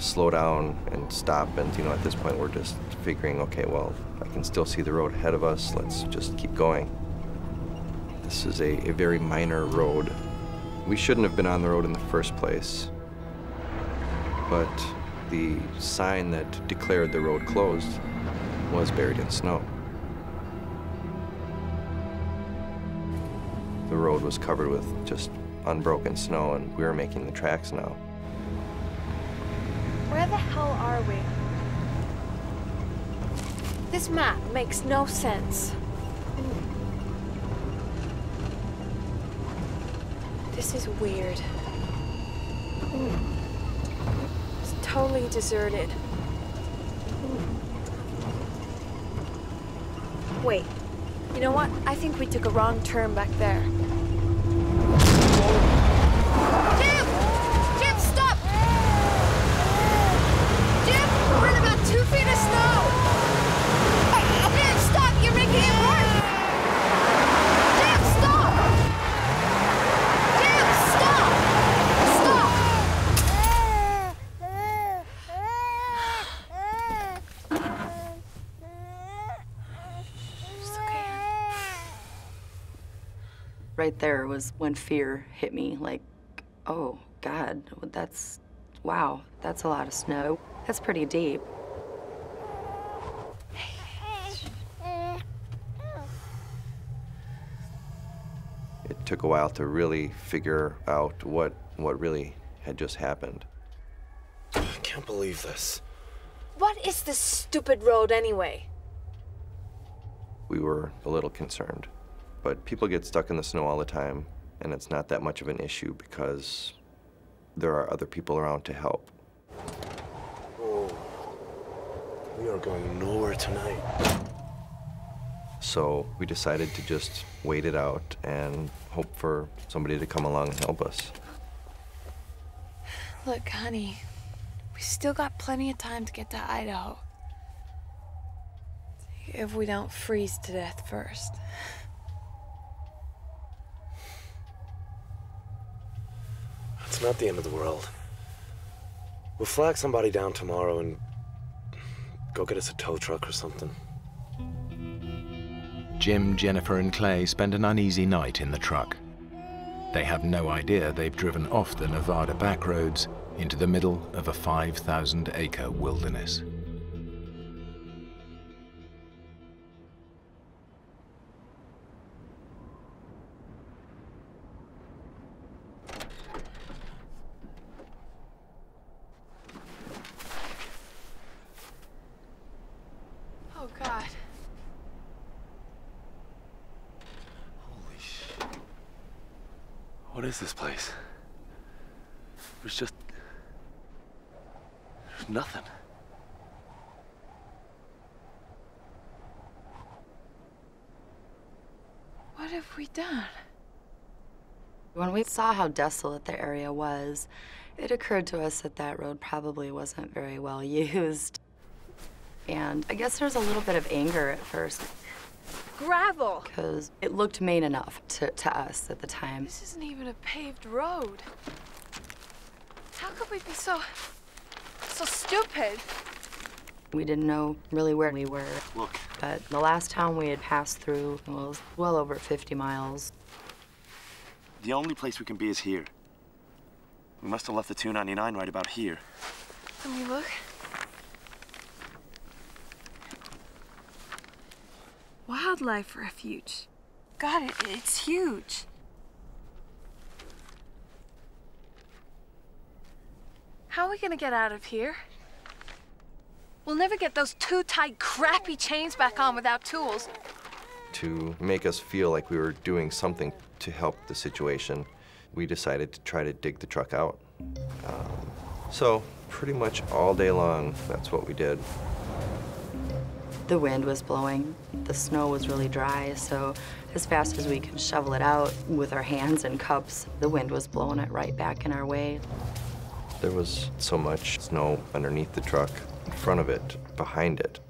slow down and stop, and at this point we're just figuring, okay, well, I can still see the road ahead of us, let's just keep going. This is a very minor road. We shouldn't have been on the road in the first place, but the sign that declared the road closed was buried in snow. The road was covered with just unbroken snow, and we were making the tracks now. Where the hell are we? This map makes no sense. This is weird. It's totally deserted. Wait, you know what? I think we took a wrong turn back there. Jim! Jim, stop! Jim, we're in about 2 feet of snow! Jim, stop! You're making it worse! Jim, stop! Jim, stop! Stop! It's okay. Right there was when fear hit me, like, oh, God, wow, that's a lot of snow. That's pretty deep. It took a while to really figure out what really had just happened. I can't believe this. What is this stupid road anyway? We were a little concerned, but people get stuck in the snow all the time, and it's not that much of an issue because there are other people around to help. Oh, we are going nowhere tonight. So we decided to just wait it out and hope for somebody to come along and help us. Look, honey, we still got plenty of time to get to Idaho. If we don't freeze to death first. It's not the end of the world. We'll flag somebody down tomorrow and go get us a tow truck or something. Jim, Jennifer, and Clay spend an uneasy night in the truck. They have no idea they've driven off the Nevada backroads into the middle of a 5,000-acre wilderness. Oh, God. Holy shit. What is this place? There's nothing. What have we done? When we saw how desolate the area was, it occurred to us that that road probably wasn't very well used. And I guess there's a little bit of anger at first. Gravel! Because it looked main enough to us at the time. This isn't even a paved road. How could we be so stupid? We didn't know really where we were. Look. But the last town we had passed through was well over 50 miles. The only place we can be is here. We must have left the 299 right about here. Let me look. Wildlife refuge. God, it's huge. How are we gonna get out of here? We'll never get those too tight, crappy chains back on without tools. To make us feel like we were doing something to help the situation, we decided to try to dig the truck out. So pretty much all day long, that's what we did. The wind was blowing. The snow was really dry, so as fast as we could shovel it out with our hands and cups, the wind was blowing it right back in our way. There was so much snow underneath the truck, in front of it, behind it.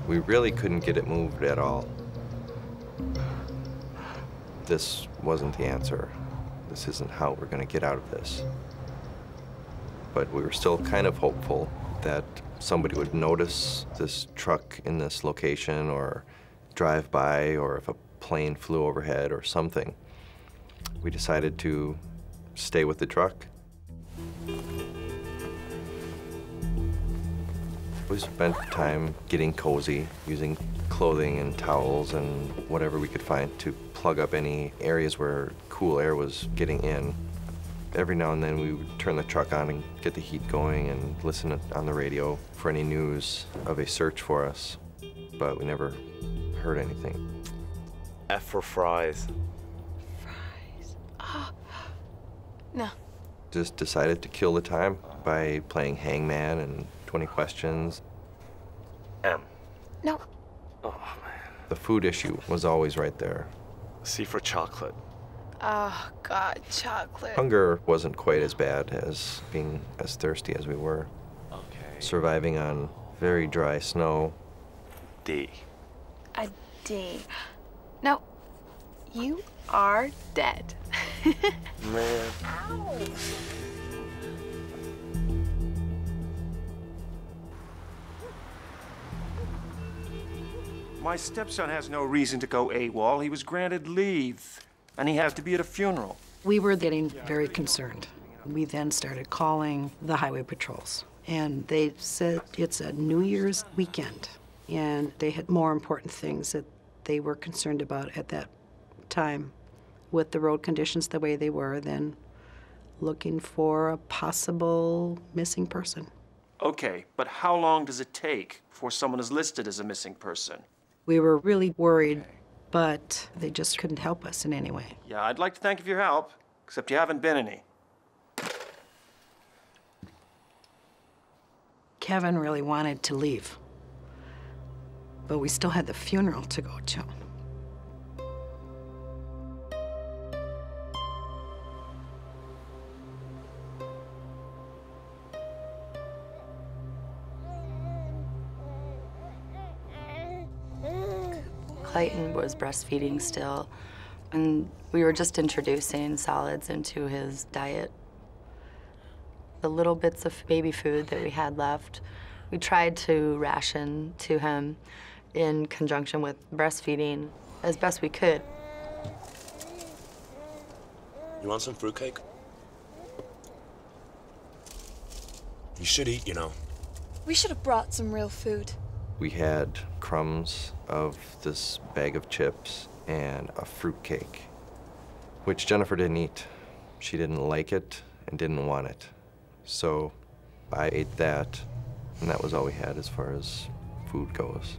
We really couldn't get it moved at all. This wasn't the answer. This isn't how we're going to get out of this. but we were still kind of hopeful that somebody would notice this truck in this location or drive by, or if a plane flew overhead or something. We decided to stay with the truck. We spent time getting cozy, using clothing and towels and whatever we could find to plug up any areas where cool air was getting in. Every now and then we would turn the truck on and get the heat going and listen on the radio for any news of a search for us, but we never heard anything. F for fries. Fries. Oh. No. Just decided to kill the time by playing hangman and 20 questions. M. No. Oh, man. The food issue was always right there. C for chocolate. Oh, God, chocolate. Hunger wasn't quite as bad as being as thirsty as we were. Okay. Surviving on very dry snow. D. A D. No. You are dead. Man. My stepson has no reason to go AWOL. He was granted leave, and he has to be at a funeral. We were getting very concerned. We then started calling the highway patrols, and they said it's a New Year's weekend, and they had more important things that they were concerned about at that time with the road conditions the way they were than looking for a possible missing person. Okay, but how long does it take before someone is listed as a missing person? We were really worried, but they just couldn't help us in any way. Yeah, I'd like to thank you for your help, except you haven't been any. Kevin really wanted to leave, but we still had the funeral to go to. Clayton was breastfeeding still, and we were just introducing solids into his diet. The little bits of baby food that we had left, we tried to ration to him in conjunction with breastfeeding as best we could. You want some fruitcake? You should eat, you know. We should have brought some real food. We had crumbs of this bag of chips and a fruitcake, which Jennifer didn't eat. She didn't like it and didn't want it. So I ate that, and that was all we had as far as food goes.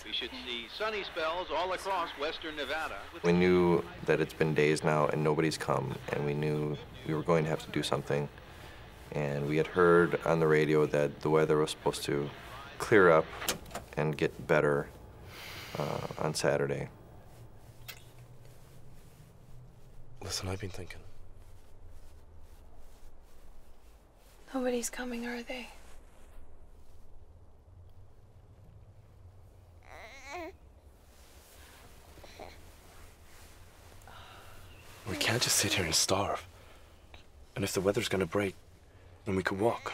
We should see sunny spells all across western Nevada. We knew that it's been days now and nobody's come, and we knew we were going to have to do something. And we had heard on the radio that the weather was supposed to clear up and get better on Saturday. Listen, I've been thinking. Nobody's coming, are they? We can't just sit here and starve. And if the weather's gonna break, then we could walk.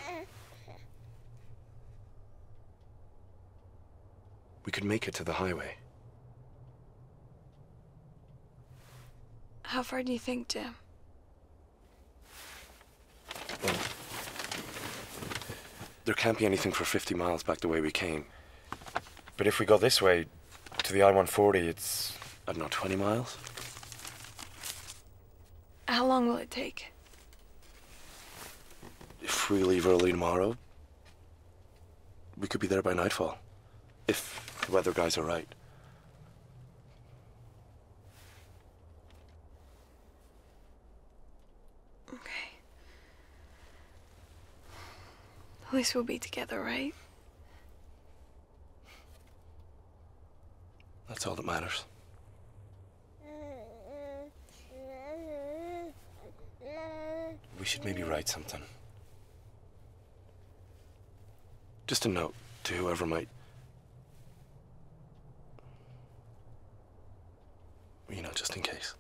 We could make it to the highway. How far do you think, Jim? Well, there can't be anything for 50 miles back the way we came. But if we go this way, to the I-140, it's, I don't know, 20 miles? How long will it take? If we leave early tomorrow, we could be there by nightfall. If the weather guys are right. Okay. At least we'll be together, right? That's all that matters. We should maybe write something. Just a note to whoever might... You know, just in case.